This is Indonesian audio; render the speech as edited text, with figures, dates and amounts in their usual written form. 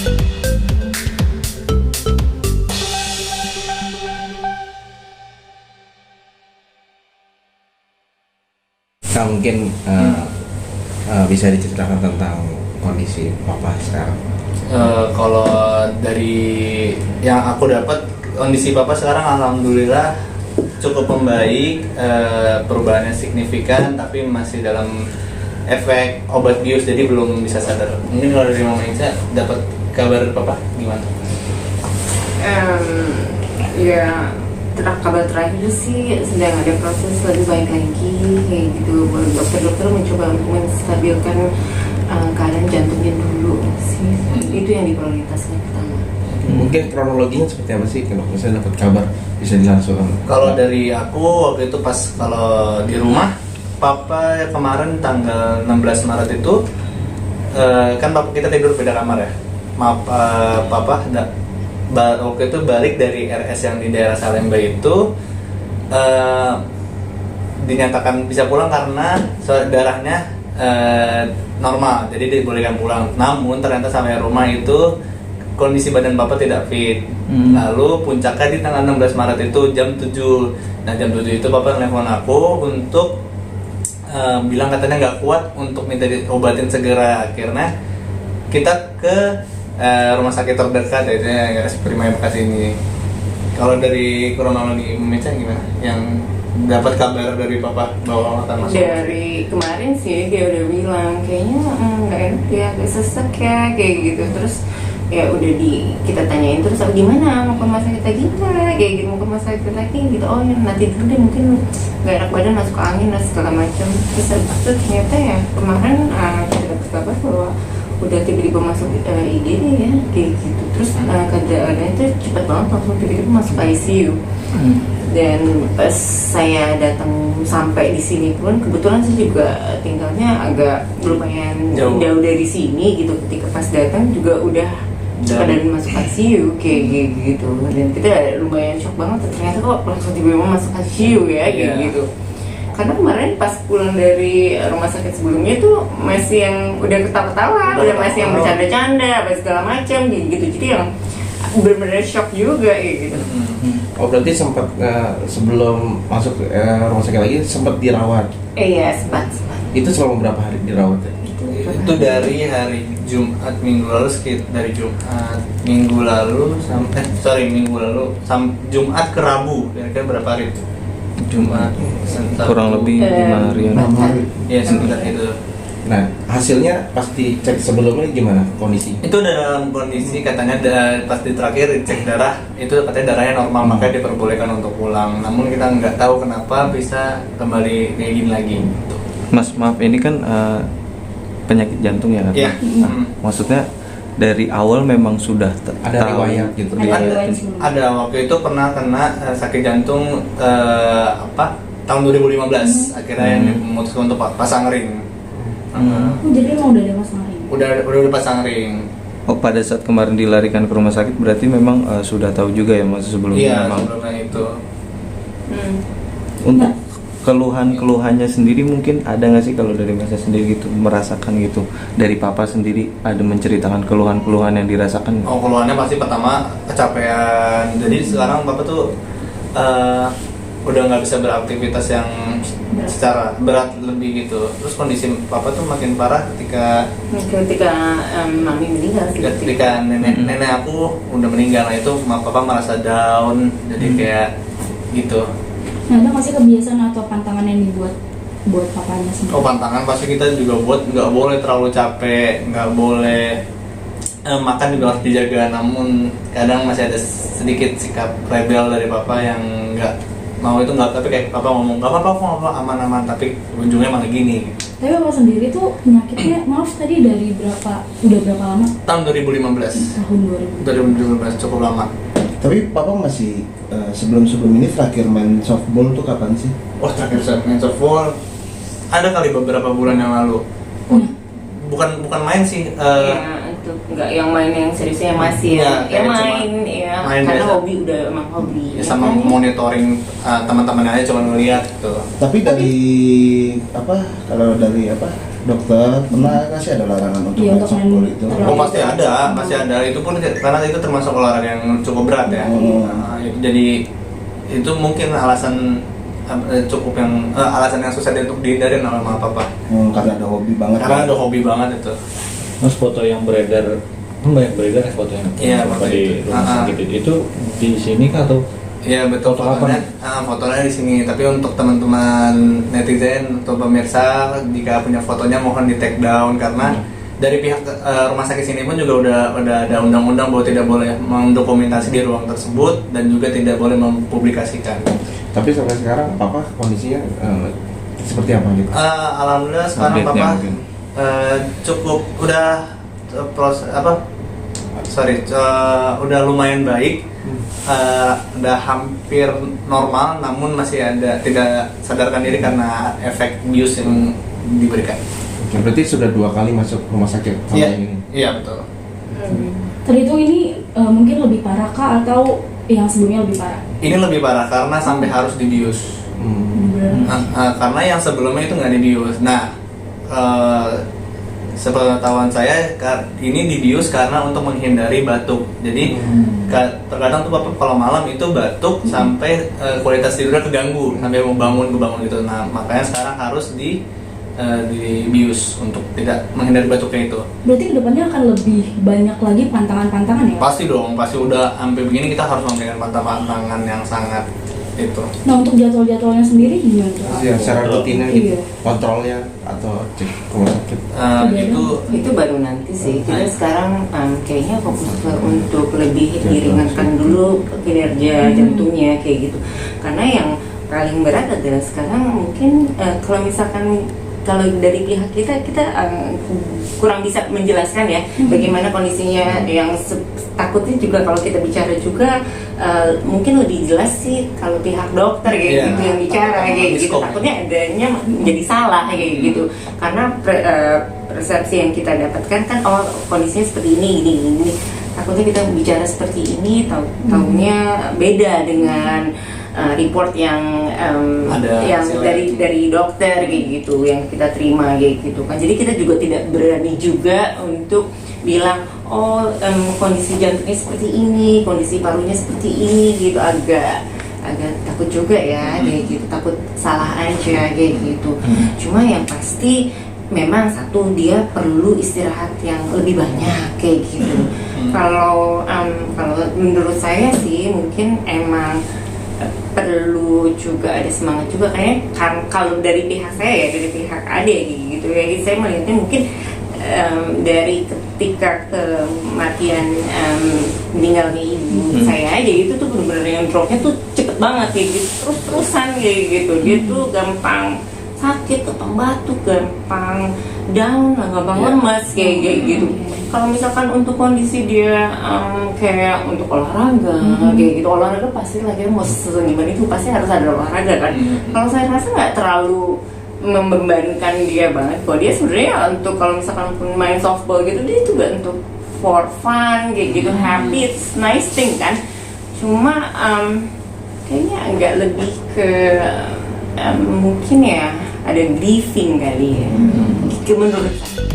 Kak, mungkin bisa diceritakan tentang kondisi papa sekarang? Kalau dari yang aku dapat, kondisi papa sekarang alhamdulillah cukup membaik, perubahannya signifikan, tapi masih dalam efek obat bius, jadi belum bisa sadar. Mungkin kalau dari Mama Ica dapat kabar papa gimana? Ya, kabar terakhir sih sedang ada proses lebih baik lagi kayak gitu. Dokter mencoba untuk menstabilkan keadaan jantungnya dulu sih. Itu yang diprioritaskan pertama. Mungkin kronologinya seperti apa sih kalau misalnya dapat kabar bisa dilangsungkan? Kalau dari aku waktu itu pas kalau di rumah, papa kemarin tanggal 16 Maret itu kan papa kita tidur beda kamar ya. Papa waktu itu balik dari RS yang di daerah Salemba itu, dinyatakan bisa pulang karena darahnya normal, jadi dibolehkan pulang. Namun ternyata sampai rumah itu kondisi badan papa tidak fit. Lalu puncaknya di tanggal 16 Maret itu jam 7. Nah jam 7 itu papa nelfon aku untuk bilang katanya nggak kuat, untuk minta diobatin segera. Akhirnya kita ke rumah sakit terdekat, yaitu RS Prima Bekasi ini. Kalau dari kronologi Meca gimana? Yang dapat kabar dari papa bahwa akan masuk? Dari kemarin sih dia udah bilang kayaknya nggak enak ya, agak sesek ya kayak gitu. Terus ya udah kita tanyain terus gimana, mau ke rumah sakit lagi nggak kayak gitu, mau ke rumah sakit lagi gitu. Oh ya nanti dulu deh, mungkin nggak enak badan, masuk angin dan segala macam. Terus habis itu ternyata ya kemarin kita dapat kabar bahwa udah tiba-tiba masuk IGD ya kayak gitu. Terus keadaannya itu cepat banget, langsung tiba-tiba masuk ICU. Dan pas saya datang sampai di sini pun kebetulan saya juga tinggalnya agak lumayan jauh dari sini gitu. Ketika pas datang juga udah keadaan masuk ICU kayak gitu. Dan kita lumayan shock banget, ternyata kok langsung tiba-tiba masuk ICU ya kayak gitu. Karena kemarin pas pulang dari rumah sakit sebelumnya tuh masih yang udah ketawa-ketawa, udah masih yang bercanda-canda, apa segala macam gitu. Jadi yang benar-benar shock juga gitu. Oh berarti sempat sebelum masuk rumah sakit lagi sempat dirawat? Iya sempat. Itu selama berapa hari dirawat ya? Itu dari hari Jumat minggu lalu, dari Jumat minggu lalu sampai Jumat ke Rabu, kira-kira berapa hari itu? Jumat kurang lebih 5 hari. Ya sekitar itu. Nah hasilnya pas dicek sebelumnya gimana kondisi? Itu dalam kondisi katanya pas di terakhir cek darah itu katanya darahnya normal, makanya diperbolehkan untuk pulang. Namun kita nggak tahu kenapa bisa kembali kayak gini lagi. Mas maaf, ini kan penyakit jantung ya kan? Iya. Maksudnya dari awal memang sudah ada riwayat gitu? Ada waktu itu pernah kena sakit jantung tahun 2015, akhirnya yang memutuskan untuk pasang ring. Jadi emang udah ada pasang ring? Udah pasang ring. Oh pada saat kemarin dilarikan ke rumah sakit berarti memang sudah tahu juga ya mas sebelumnya? Iya memang. sebelumnya itu. Untuk keluhannya sendiri mungkin ada nggak sih kalau dari masa sendiri gitu merasakan gitu, dari papa sendiri ada menceritakan keluhan yang dirasakan? Oh keluhannya pasti pertama kecapean. Jadi sekarang papa tuh udah nggak bisa beraktivitas yang secara berat lebih gitu. Terus kondisi papa tuh makin parah ketika mami meninggal. Ketika nenek aku udah meninggal, nah itu papa merasa down, jadi kayak gitu. Nah, ada nggak sih kebiasaan atau pantangan yang dibuat buat papanya sendiri? Oh pantangan pasti kita juga buat, nggak boleh terlalu capek, nggak boleh makan juga harus dijaga. Namun kadang masih ada sedikit sikap rebel dari papa yang nggak mau itu, nggak, tapi kayak papa ngomong nggak apa-apa, aku aman-aman, tapi ujungnya malah gini. Tapi bapak sendiri tuh penyakitnya maaf tadi dari udah berapa lama? Tahun 2015. Tahun 2015 cukup lama. Tapi papa masih sebelum ini terakhir main softball tuh kapan sih? Wah terakhir saya main softball ada kali beberapa bulan yang lalu. Bukan main sih. Ya itu nggak yang main yang seriusnya, masih ya main ya main karena biasa. hobi, udah emang hobi. Ya, sama monitoring teman-teman aja, cuma ngeliat gitu. Tapi dari kalau dari dokter, pernah nggak sih ada larangan untuk Iya, main untuk softball main itu? terlalu- Oh pasti ada, masih ada. Itu pun karena itu termasuk olahraga yang cukup berat ya. Jadi itu mungkin alasan cukup yang alasan yang susah untuk dihindarin oleh mama papa. Karena ada hobi banget. Karena ada hobi banget itu. Terus foto yang beredar, banyak beredar ya foto yang Iya, apa foto di itu. rumah sakit itu di sini kah atau Iya betul, Foto apa fotonya di sini. Tapi untuk teman-teman netizen atau pemirsa, jika punya fotonya mohon di take down karena dari pihak rumah sakit sini pun juga udah ada undang-undang bahwa tidak boleh mendokumentasi di ruang tersebut dan juga tidak boleh mempublikasikan. Tapi sampai sekarang papa kondisinya seperti apa gitu? Alhamdulillah sekarang Update-nya papa mungkin. cukup udah udah lumayan baik. Udah hampir normal, namun masih ada tidak sadarkan diri karena efek bius yang diberikan. Oke, berarti sudah 2 kali masuk rumah sakit sama Iya, ini. iya betul. Tadi itu ini mungkin lebih parah kah atau yang sebelumnya lebih parah? Ini lebih parah karena sampai harus dibius. Karena yang sebelumnya itu nggak dibius. Nah, sepengetahuan saya ini dibius karena untuk menghindari batuk. Jadi terkadang tuh bapak kalau malam itu batuk sampai kualitas tidurnya keganggu sampai mau bangun gitu. Nah makanya sekarang harus dibius untuk tidak menghindari batuknya itu. Berarti kedepannya akan lebih banyak lagi pantangan-pantangan ya? Pasti dong, pasti udah sampai begini kita harus memberikan pantangan yang sangat itu. Nah untuk jadwal-jadwalnya sendiri gimana tuh? Ya, secara rutinnya gitu, Iya. kontrolnya atau cek ke rumah sakit. Itu baru nanti sih. Kita sekarang kayaknya fokus ke untuk lebih diringankan dulu kinerja jantungnya kayak gitu. Karena yang paling berat adalah sekarang mungkin kalau misalkan kalau dari pihak kita kurang bisa menjelaskan ya bagaimana kondisinya yang takutnya juga kalau kita bicara juga mungkin lebih jelas sih kalau pihak dokter kayak gitu yang bicara kayak gitu, takutnya adanya menjadi salah kayak gitu karena persepsi yang kita dapatkan kan kondisinya seperti ini takutnya kita bicara seperti ini tahunya beda dengan report yang dari dokter kayak gitu yang kita terima kayak gitu kan, jadi kita juga tidak berani juga untuk bilang kondisi jantungnya seperti ini, kondisi parunya seperti ini gitu, agak takut juga ya kayak gitu, takut salah aja kayak gitu. Cuma yang pasti memang satu dia perlu istirahat yang lebih banyak kayak gitu. Kalau menurut saya sih mungkin emang perlu juga ada semangat juga kayaknya kalau dari pihak saya ya, dari pihak ade gitu ya, saya melihatnya mungkin dari ketika kematian meninggalnya ibu saya aja itu tuh benar-benar yang dropnya tuh cepet banget kayak gitu, terus-terusan kayak gitu, dia tuh gampang sakit, gampang batuk, gampang down, gampang lemas kayak gitu. Kalau misalkan untuk kondisi dia kayak untuk olahraga kayak gitu, olahraga pasti lagi mau seseniman itu pasti harus ada olahraga kan. Kalau saya rasa nggak terlalu membebankan dia banget. Kalau dia sebenarnya untuk kalau misalkan main softball gitu dia juga untuk for fun kayak gitu, happy, it's nice thing kan. Cuma kayaknya agak lebih ke mungkin ya ada grieving kali ya, menurut saya.